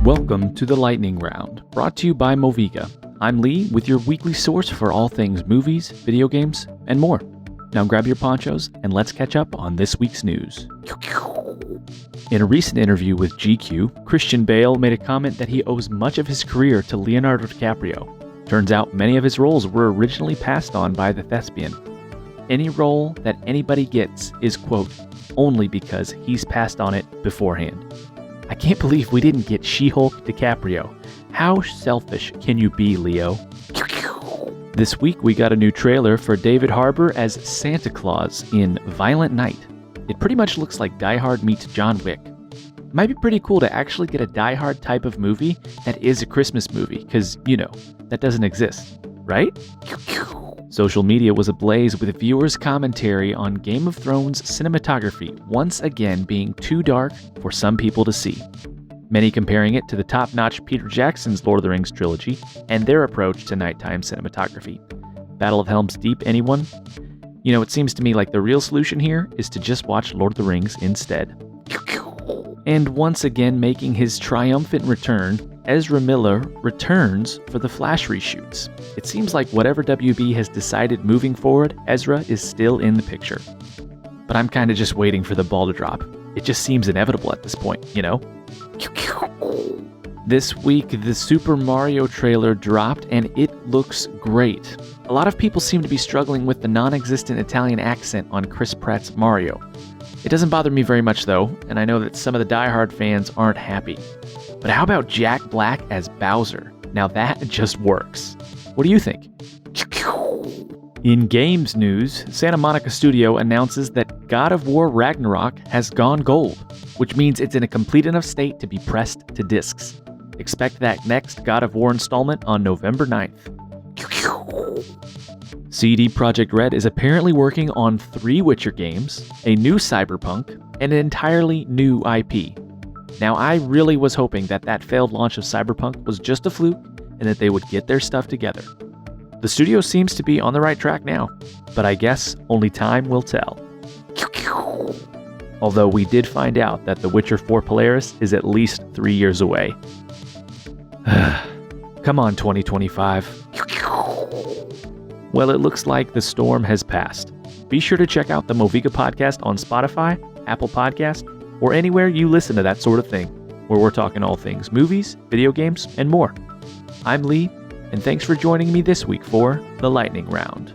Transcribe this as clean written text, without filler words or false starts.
Welcome to the Lightning Round, brought to you by Moviga. I'm Lee with your weekly source for all things movies, video games, and more. Now grab your ponchos and let's catch up on this week's news. In a recent interview with GQ, Christian Bale made a comment that he owes much of his career to Leonardo DiCaprio. Turns out many of his roles were originally passed on by the thespian. Any role that anybody gets is, quote, only because he's passed on it beforehand. I can't believe we didn't get She-Hulk DiCaprio. How selfish can you be, Leo? This week we got a new trailer for David Harbour as Santa Claus in Violent Night. It pretty much looks like Die Hard meets John Wick. It might be pretty cool to actually get a Die Hard type of movie that is a Christmas movie, because, you know, that doesn't exist, right? Social media was ablaze with viewers' commentary on Game of Thrones cinematography once again being too dark for some people to see. Many comparing it to the top-notch Peter Jackson's Lord of the Rings trilogy and their approach to nighttime cinematography. Battle of Helm's Deep, anyone? You know, it seems to me like the real solution here is to just watch Lord of the Rings instead. And once again making his triumphant return, Ezra Miller returns for the Flash reshoots. It seems like whatever WB has decided moving forward, Ezra is still in the picture. But I'm kinda just waiting for the ball to drop. It just seems inevitable at this point, you know? This week, the Super Mario trailer dropped and it looks great. A lot of people seem to be struggling with the non-existent Italian accent on Chris Pratt's Mario. It doesn't bother me very much though, and I know that some of the die-hard fans aren't happy. But how about Jack Black as Bowser? Now that just works. What do you think? In games news, Santa Monica Studio announces that God of War Ragnarok has gone gold, which means it's in a complete enough state to be pressed to discs. Expect that next God of War installment on November 9th. CD Projekt Red is apparently working on 3 Witcher games, a new Cyberpunk, and an entirely new IP. Now, I really was hoping that that failed launch of Cyberpunk was just a fluke and that they would get their stuff together. The studio seems to be on the right track now, but I guess only time will tell. Although we did find out that The Witcher 4 Polaris is at least 3 years away. Come on, 2025. Well, it looks like the storm has passed. Be sure to check out the Moviga podcast on Spotify, Apple Podcast, or anywhere you listen to that sort of thing, where we're talking all things movies, video games, and more. I'm Lee, and thanks for joining me this week for The Lightning Round.